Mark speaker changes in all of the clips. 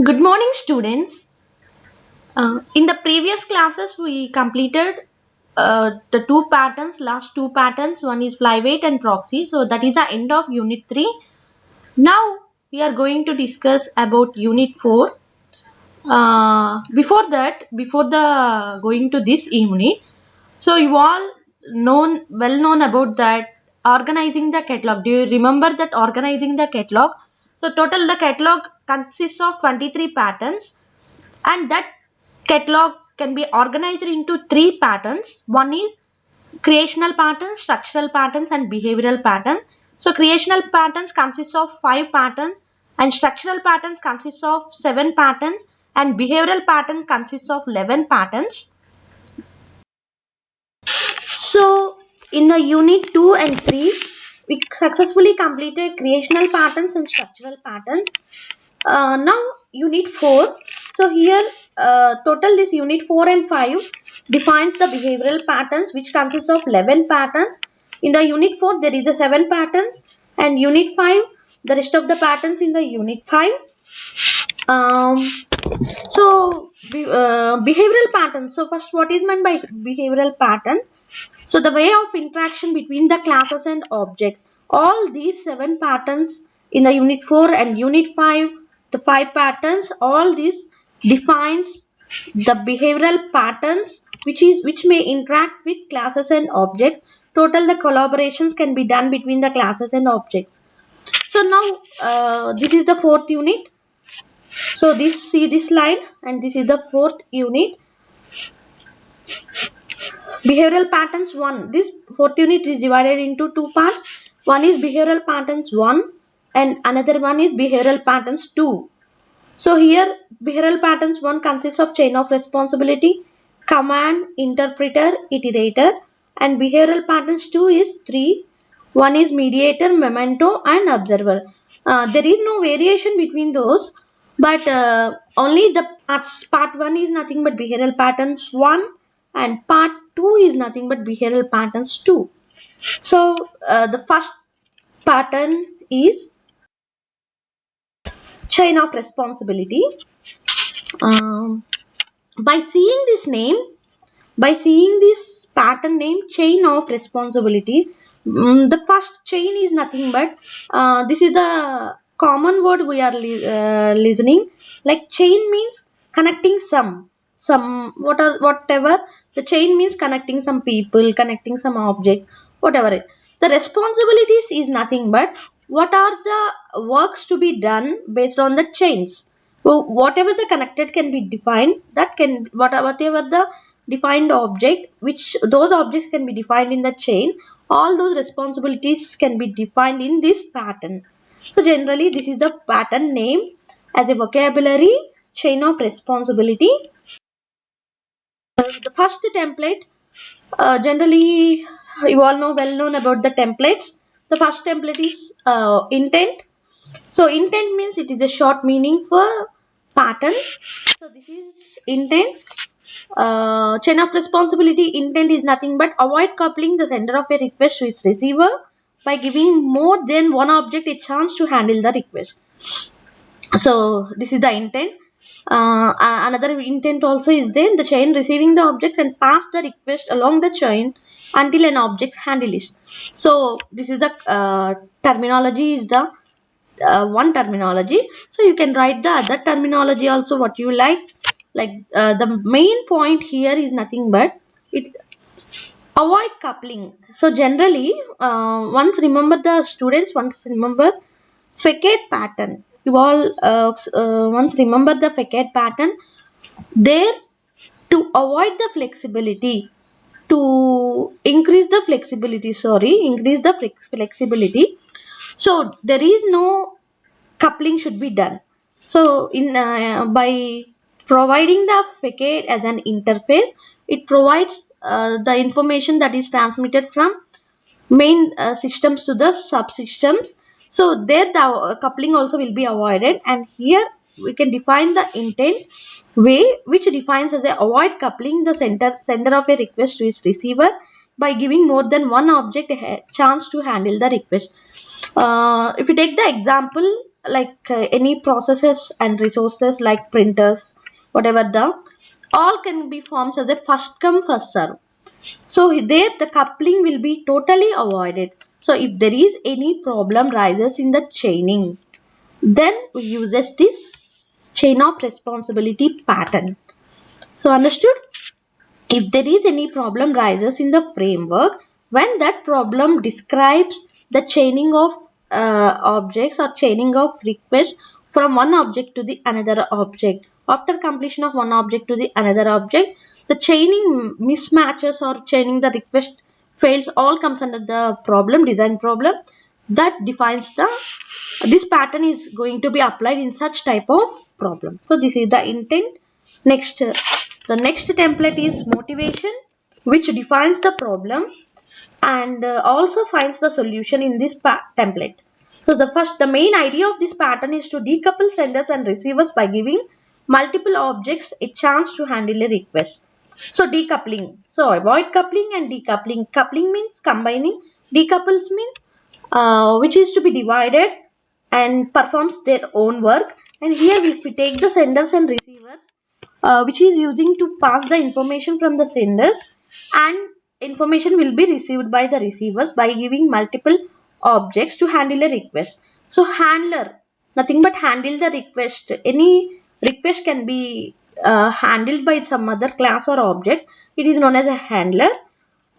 Speaker 1: Good morning, students. In the previous classes, we completed the last two patterns. One is flyweight and proxy. So that is the end of Unit 3. Now we are going to discuss about Unit 4. Before the going to this unit, so you all well known about that organizing the catalog. Do you remember that organizing the catalog? So total the catalog consists of 23 patterns, and that catalog can be organized into three patterns. One is creational patterns, structural patterns, and behavioral patterns. So creational patterns consists of 5 patterns, and structural patterns consists of 7 patterns, and behavioral patterns consists of 11 patterns. So in the unit 2 and 3, we successfully completed creational patterns and structural patterns. Now unit 4. So here total this unit 4 and 5 defines the behavioral patterns, which consists of 11 patterns. In the unit 4 there is a 7 patterns, and unit 5 the rest of the patterns in the unit 5. Behavioral patterns. So first, what is meant by behavioral patterns? So the way of interaction between the classes and objects. All these 7 patterns in the unit 4 and unit 5, the 5 patterns, all this defines the behavioral patterns which may interact with classes and objects. Total the collaborations can be done between the classes and objects. So now this is the 4th unit. So see this line, and this is the 4th unit. Behavioral patterns 1. This 4th unit is divided into 2 parts. One is behavioral patterns 1 and another one is behavioral patterns 2. So here behavioral patterns 1 consists of chain of responsibility, command, interpreter, iterator, and behavioral patterns 2 is 3. One is mediator, memento, and observer. There is no variation between those, but only the part 1 is nothing but behavioral patterns 1, and part 2 is nothing but behavioral patterns 2. So the first pattern is chain of responsibility. Um, by seeing this pattern name, chain of responsibility, the first chain is nothing but this is the common word we are listening. Like chain means connecting whatever. The chain means connecting some people, connecting some object, whatever it. The responsibilities is nothing but what are the works to be done based on the chains. So whatever the connected can be defined, that can whatever the defined object, which those objects can be defined in the chain, all those responsibilities can be defined in this pattern. So generally this is the pattern name as a vocabulary, chain of responsibility. The first template, generally you all know well known about the templates. The first template is intent. So intent means it is a short meaning for pattern. So this is intent. Chain of responsibility intent is nothing but avoid coupling the sender of a request to its receiver by giving more than one object a chance to handle the request. So this is the intent. Another intent also is then the chain receiving the objects and pass the request along the chain until an object handle is. So this is the terminology is the one terminology. So you can write the other terminology also what you like. The main point here is nothing but it avoid coupling. So generally once remember facade pattern. You all once remember the facade pattern. There, to avoid the flexibility, to increase the flexibility, so there is no coupling should be done. So in by providing the facade as an interface, it provides the information that is transmitted from main systems to the subsystems. So there the coupling also will be avoided, and here we can define the intent way, which defines as a avoid coupling the sender of a request to its receiver by giving more than one object a chance to handle the request. If you take the example, any processes and resources like printers, whatever all can be formed as a first come first serve. So there the coupling will be totally avoided. So if there is any problem rises in the chaining, then we uses this chain of responsibility pattern. So understood? If there is any problem rises in the framework, when that problem describes the chaining of objects or chaining of requests from one object to the another object, after completion of one object to the another object, the chaining mismatches or chaining the request fails all comes under the problem, design problem, that defines the this pattern is going to be applied in such type of problem. So this is the intent. Next, the next template is motivation, which defines the problem and also finds the solution in this template. So the main idea of this pattern is to decouple senders and receivers by giving multiple objects a chance to handle a request. So decoupling. So avoid coupling and decoupling. Coupling means combining. Decouples mean which is to be divided and performs their own work. And here if we take the senders and receivers, which is using to pass the information from the senders, and information will be received by the receivers by giving multiple objects to handle a request. So handler, nothing but handle the request. Any request can be handled by some other class or object. It is known as a handler.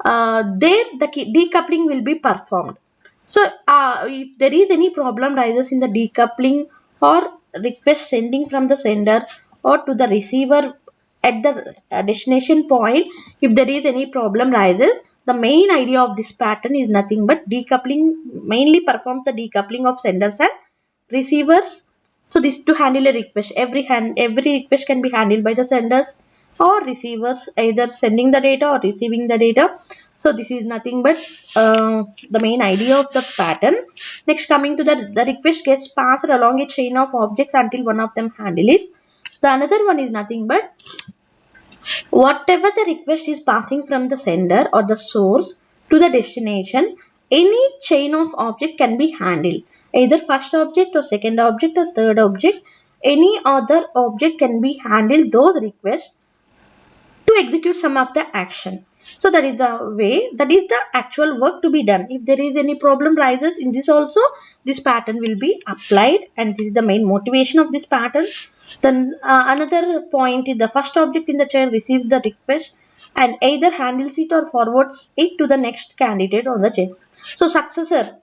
Speaker 1: There the decoupling will be performed. So if there is any problem rises in the decoupling or request sending from the sender or to the receiver at the destination point, if there is any problem rises, the main idea of this pattern is nothing but decoupling, mainly performs the decoupling of senders and receivers. So this to handle a request. Every request can be handled by the senders or receivers, either sending the data or receiving the data. So this is nothing but the main idea of the pattern. Next, coming to the request gets passed along a chain of objects until one of them handle it. The another one is nothing but whatever the request is passing from the sender or the source to the destination, any chain of object can be handled. Either first object or second object or third object, any other object can be handled those requests to execute some of the action. So that is the way, that is the actual work to be done. If there is any problem rises in this also, this pattern will be applied, and this is the main motivation of this pattern. Then another point is the first object in the chain receives the request and either handles it or forwards it to the next candidate on the chain. So successor,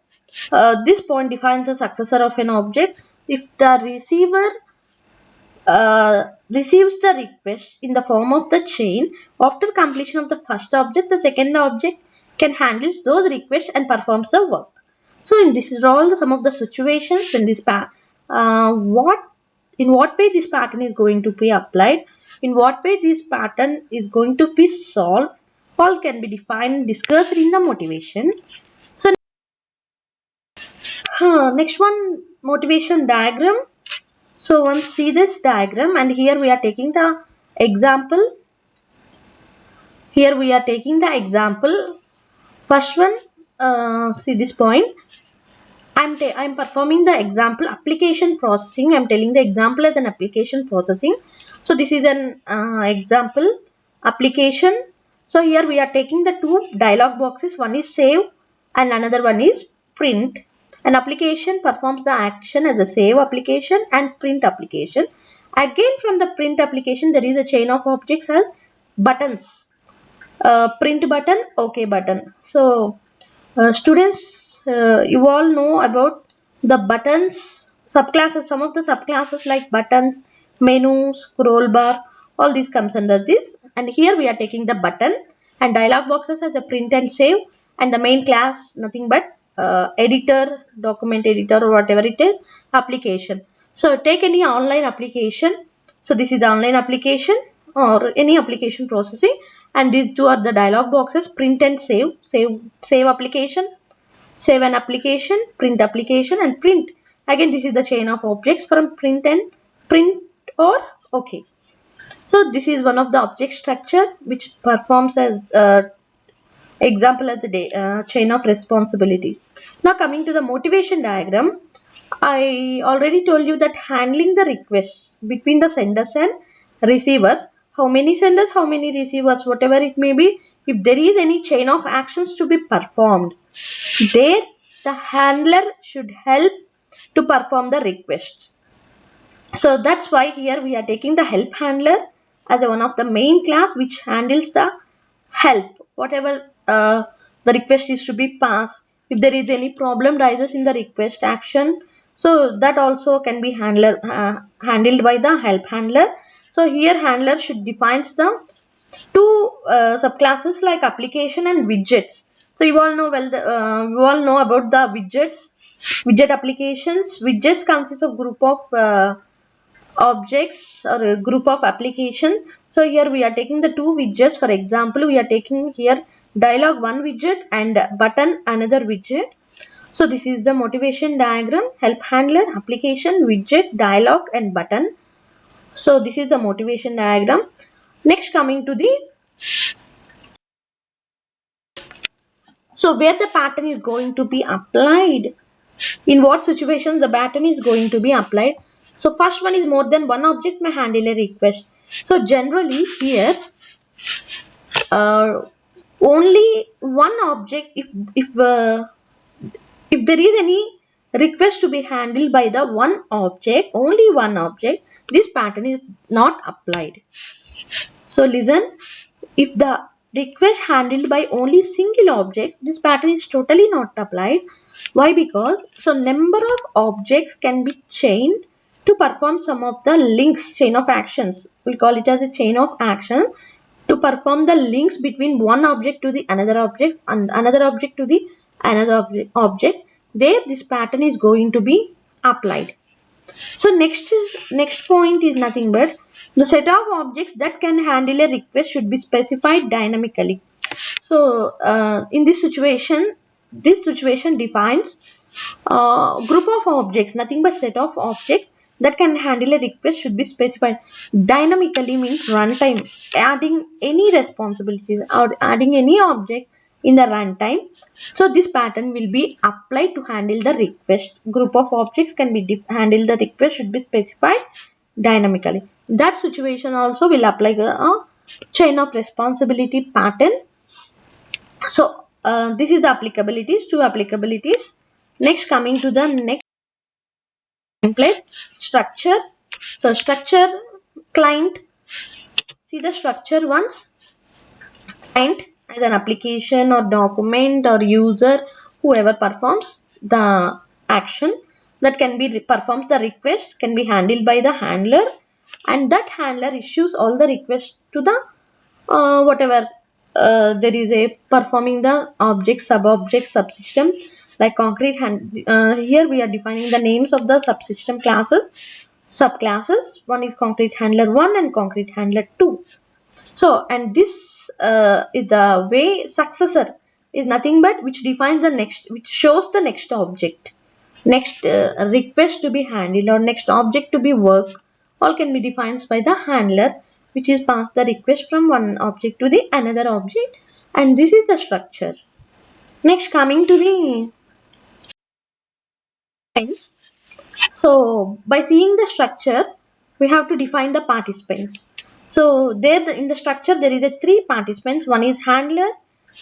Speaker 1: this point defines the successor of an object. If the receiver receives the request in the form of the chain, after completion of the first object, the second object can handle those requests and performs the work. So in this is all some of the situations when this in what way this pattern is going to be applied, in what way this pattern is going to be solved, all can be defined, discussed in the motivation. So next one, motivation diagram. So once see this diagram, and here we are taking the example. Here we are taking the example. First one, see this point. I'm performing the example application processing. I'm telling the example as an application processing. So this is an example application. So here we are taking the two dialog boxes. One is save and another one is print. An application performs the action as a save application and print application. Again, from the print application, there is a chain of objects as buttons. Print button, OK button. So students, you all know about the buttons subclasses. Some of the subclasses like buttons, menu, scroll bar, all these comes under this. And here we are taking the button and dialog boxes as a print and save, and the main class nothing but editor, document editor, or whatever it is, application. So take any online application. So this is the online application or any application processing, and these two are the dialog boxes, print and save. Save application, save an application, print application, and print. Again, this is the chain of objects from print and print or OK. So this is one of the object structure which performs as example as the chain of responsibility. Now coming to the motivation diagram. I already told you that handling the requests between the senders and receivers, how many senders, how many receivers, whatever it may be, if there is any chain of actions to be performed, there the handler should help to perform the request. So that's why here we are taking the help handler as one of the main class which handles the help, whatever the request is to be passed. If there is any problem rises in the request action, so that also can be handled by the help handler. So here handler should define the two subclasses like application and widgets. So you all know you all know about the widgets. Widget applications. Widgets consists of group of objects or a group of application. So here we are taking the two widgets. For example, we are taking here dialog one widget and button another widget. So this is the motivation diagram: help handler, application, widget, dialog and button. So this is the motivation diagram. Next, coming to the where the pattern is going to be applied. In what situations the pattern is going to be applied. So first one is more than one object may handle a request. So generally here uh, only one object, if there is any request to be handled by the one object, only one object, this pattern is not applied. So listen, if the request handled by only single object, this pattern is totally not applied. Why? Because so number of objects can be chained to perform some of the links, chain of actions. We call it as a chain of action to perform the links between one object to the another object and another object to the another object. There this pattern is going to be applied. So next point is nothing but the set of objects that can handle a request should be specified dynamically. So in this situation defines group of objects, nothing but set of objects that can handle a request should be specified dynamically. Means runtime, adding any responsibilities or adding any object in the runtime. So this pattern will be applied to handle the request. Group of objects can be handle the request should be specified dynamically. That situation also will apply a chain of responsibility pattern. So this is the applicabilities, two applicabilities. Next, coming to the next template, structure. So structure, client, see the structure once. Client as an application or document or user, whoever performs the action that can be performs the request can be handled by the handler, and that handler issues all the requests to the whatever there is a performing the object, sub-object, subsystem like concrete hand. Here we are defining the names of the subsystem classes, subclasses. One is concrete handler 1 and concrete handler 2. So and this is the way successor is nothing but which defines the next, which shows the next object, next request to be handled or next object to be worked, all can be defined by the handler, which is pass the request from one object to the another object, and this is the structure. Next, coming to the participants. So by seeing the structure, we have to define the participants. So there in the structure there is a three participants. One is handler,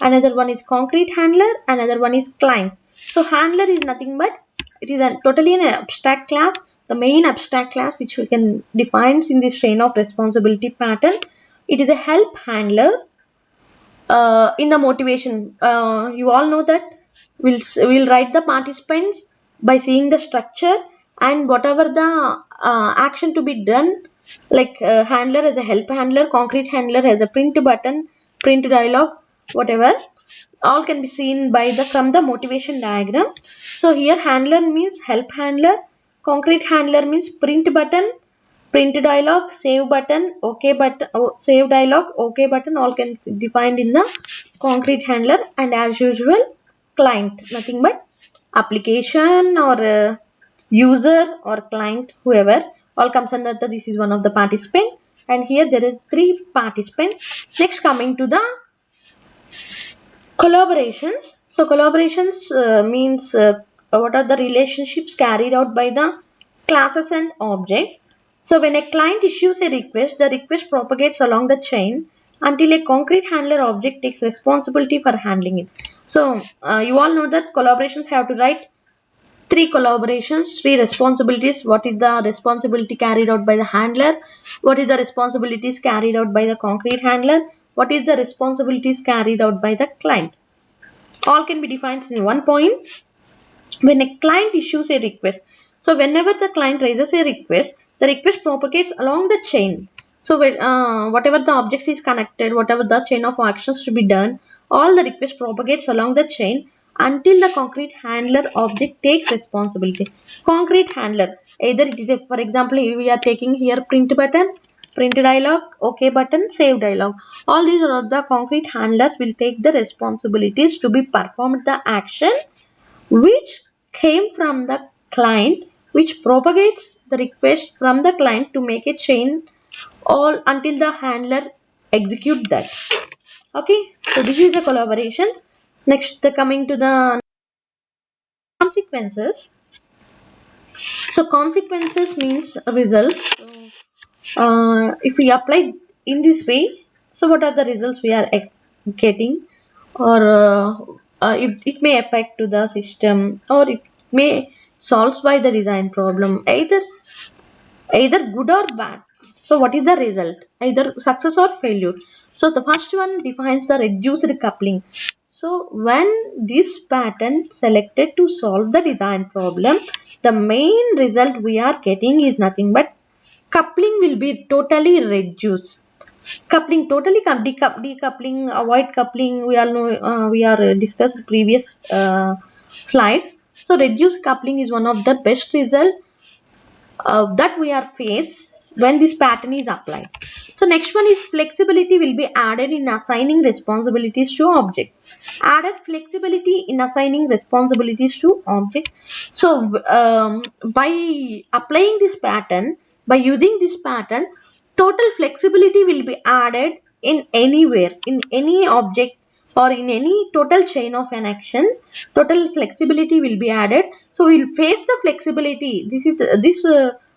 Speaker 1: another one is concrete handler, another one is client. So handler is nothing but it is a totally an abstract class, the main abstract class which we can define in this chain of responsibility pattern. It is a help handler in the motivation. You all know that we'll write the participants by seeing the structure and whatever the action to be done, like handler as a help handler, concrete handler as a print button, print dialog, whatever, all can be seen by the from the motivation diagram. So here handler means help handler, concrete handler means print button, print dialog, save button, OK button, save dialog, OK button, all can be defined in the concrete handler. And as usual, client, nothing but application or user or client, whoever, all comes under the, this is one of the participant, and here there is three participants. Next, coming to the collaborations. So collaborations means what are the relationships carried out by the classes and objects. So when a client issues a request, the request propagates along the chain until a concrete handler object takes responsibility for handling it. So you all know that collaborations have to write three collaborations, three responsibilities. What is the responsibility carried out by the handler? What is the responsibilities carried out by the concrete handler? What is the responsibilities carried out by the client? All can be defined in one point. When a client issues a request, so whenever the client raises a request, the request propagates along the chain. So whatever the objects is connected, whatever the chain of actions to be done, all the request propagates along the chain until the concrete handler object takes responsibility. Concrete handler, either it is a, for example, we are taking here print button, print dialog, OK button, save dialog. All these are the concrete handlers will take the responsibilities to be performed the action which came from the client, which propagates the request from the client to make a chain all until the handler execute that. Okay, so this is the collaborations. Next, the coming to the consequences. So consequences means results. So, if we apply in this way, so what are the results we are getting, or it may affect to the system, or it may solves by the design problem, either good or bad. So what is the result? Either success or failure. So the first one defines the reduced coupling. So when this pattern selected to solve the design problem, the main result we are getting is nothing but coupling will be totally reduced. Coupling totally decoupling, avoid coupling. We all know, we are discussed previous slides. So reduced coupling is one of the best result that we are faced when this pattern is applied. So next one is flexibility will be added in assigning responsibilities to object. Added flexibility in assigning responsibilities to object. So by applying this pattern, by using this pattern, total flexibility will be added in anywhere, in any object or in any total chain of an actions. Total flexibility will be added. So we will face the flexibility. This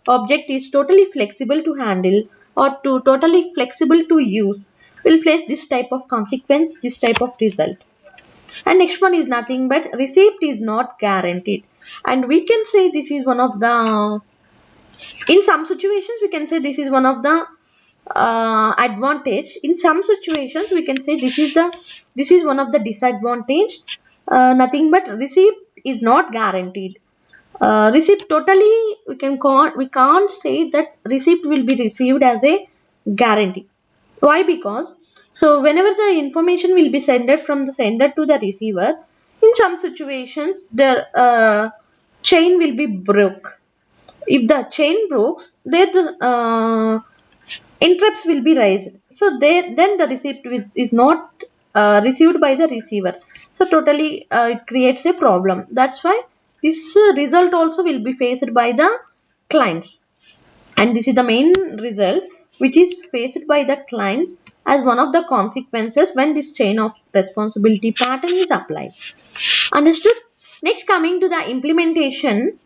Speaker 1: object is totally flexible to handle or to totally flexible to use. We'll face this type of consequence, this type of result. And next one is nothing but receipt is not guaranteed. And we can say this is one of the, in some situations we can say this is one of the advantage. In some situations we can say this is one of the disadvantage. Nothing but receipt is not guaranteed. Receipt totally we can't say that receipt will be received as a guarantee. Why? Because so whenever the information will be sent from the sender to the receiver, in some situations the chain will be broke. If the chain broke, then the interrupts will be raised. So then the receipt is not received by the receiver. So totally it creates a problem. That's why this result also will be faced by the clients. And this is the main result which is faced by the clients as one of the consequences when this chain of responsibility pattern is applied. Understood? Next, coming to the implementation.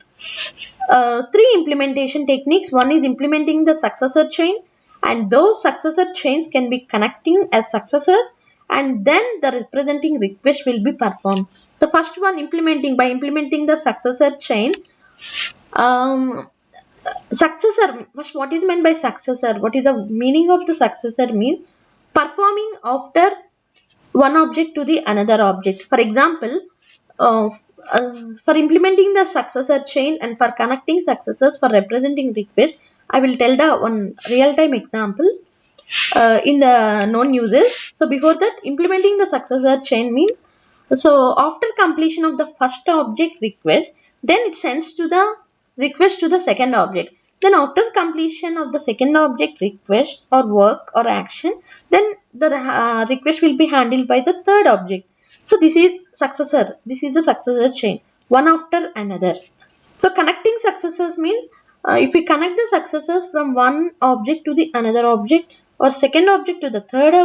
Speaker 1: Three implementation techniques. One is implementing the successor chain, and those successor chains can be connecting as successors, and then the representing request will be performed. The first one, by implementing the successor chain. um, Successor, first, what is meant by successor? What is the meaning of the successor? Means performing after one object to the another object. For example, uh, for implementing the successor chain and for connecting successors for representing request, I will tell the one real-time example in the known uses. So before that, implementing the successor chain means, so after completion of the first object request, then it sends to the request to the second object. Then after completion of the second object request or work or action, then the request will be handled by the third object. So this is successor. This is the successor chain, one after another. So connecting successors means if we connect the successors from one object to the another object, or second object to the third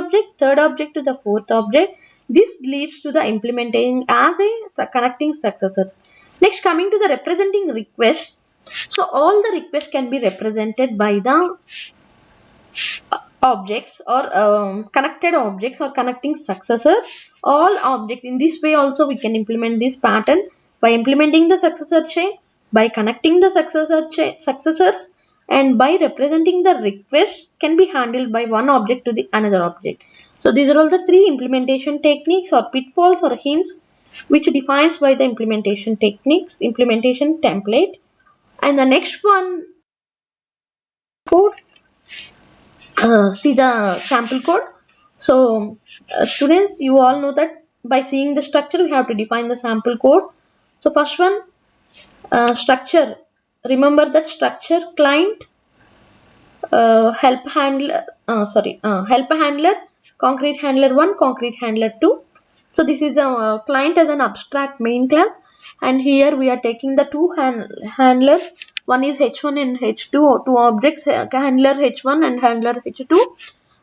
Speaker 1: object to the fourth object, this leads to the implementing as a connecting successors. Next, coming to the representing request. So all the requests can be represented by the objects or connected objects or connecting successor. All objects, in this way also we can implement this pattern by implementing the successor chain, by connecting the successors, and by representing the request can be handled by one object to the another object. So these are all the three implementation techniques or pitfalls or hints which defines by the implementation techniques, implementation template. And the next one, code. See the sample code. So students, you all know that by seeing the structure we have to define the sample code. So first one, structure. Remember that structure: client, help handler, concrete handler 1, concrete handler 2. So this is the client as an abstract main class, and here we are taking the two handlers. One is h1 and h2, two objects, handler h1 and handler h2.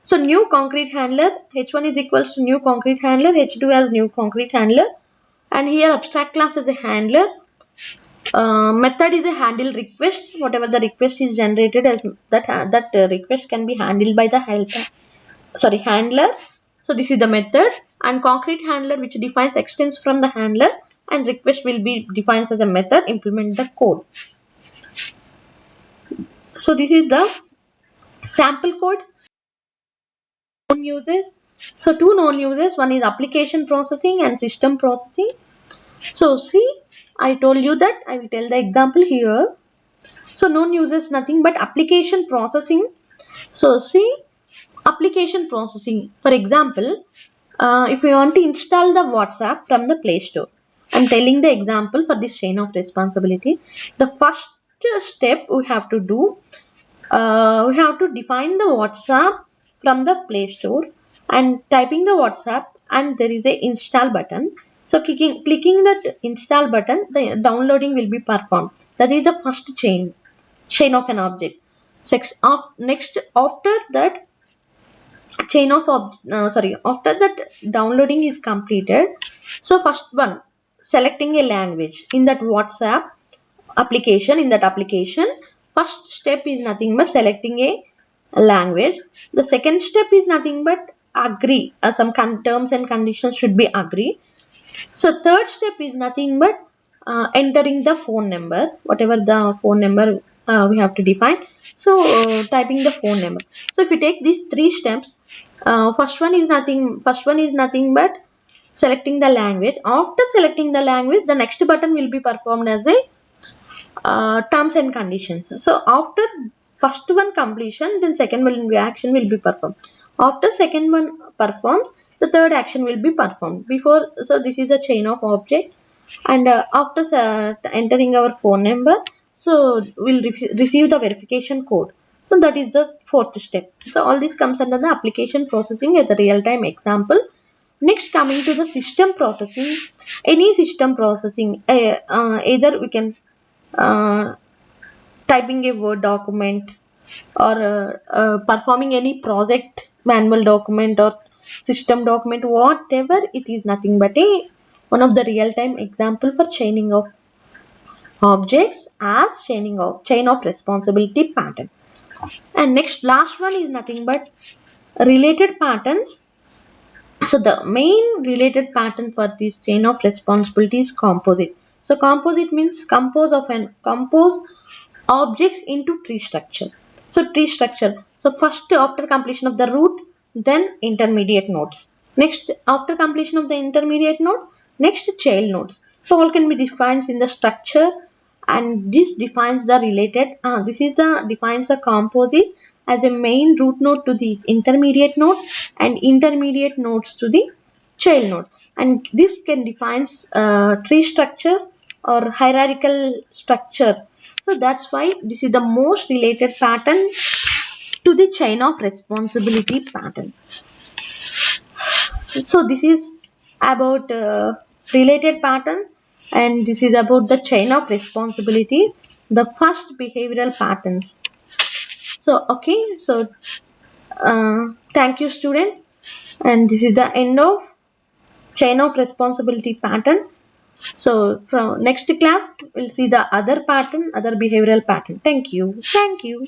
Speaker 1: So new concrete handler h1 is equals to new concrete handler, h2 as new concrete handler, and here abstract class is a handler. Method is a handle request. Whatever the request is generated as that request can be handled by the handler. So this is the method, and concrete handler which defines extends from the handler, and request will be defined as a method. Implement the code. So this is the sample code. Known uses. So two known uses. One is application processing and system processing. So see, I told you that I will tell the example here. So known uses nothing but application processing. So see, application processing. For example, if you want to install the WhatsApp from the Play Store, I'm telling the example for this chain of responsibility. The first step we have to do, we have to define the WhatsApp from the Play Store and typing the WhatsApp, and there is a install button. So clicking that install button, the downloading will be performed. That is the first chain of an object. Next, after that after that downloading is completed, so first one, selecting a language in that WhatsApp application. In that application, first step is nothing but selecting a language. The second step is nothing but agree, some terms and conditions should be agree. So third step is nothing but entering the phone number, whatever the phone number we have to define. So typing the phone number. So if you take these three steps, first one is nothing but selecting the language. After selecting the language, the next button will be performed as a terms and conditions. So after first one completion, then second one action will be performed. After second one performs, the third action will be performed. So this is a chain of objects, and after entering our phone number, so we'll receive the verification code. So that is the fourth step. So all this comes under the application processing as a real-time example. Next, coming to the system processing. Any system processing, either we can uh, typing a Word document, or performing any project manual document or system document, whatever it is, nothing but one of the real-time example for chaining of objects as chain of responsibility pattern. And next, last one is nothing but related patterns. So the main related pattern for this chain of responsibility is composite. So composite means compose objects into tree structure. So tree structure. So first, after completion of the root, then intermediate nodes. Next, after completion of the intermediate node, next child nodes. So all can be defined in the structure, and this defines the related. Defines the composite as a main root node to the intermediate node and intermediate nodes to the child node. And this can defines tree structure or hierarchical structure. So that's why this is the most related pattern to the chain of responsibility pattern. So this is about related pattern, and this is about the chain of responsibility, the first behavioral patterns. So okay, so thank you student, and this is the end of chain of responsibility pattern. So from next class, we'll see the other pattern, other behavioral pattern. Thank you. Thank you.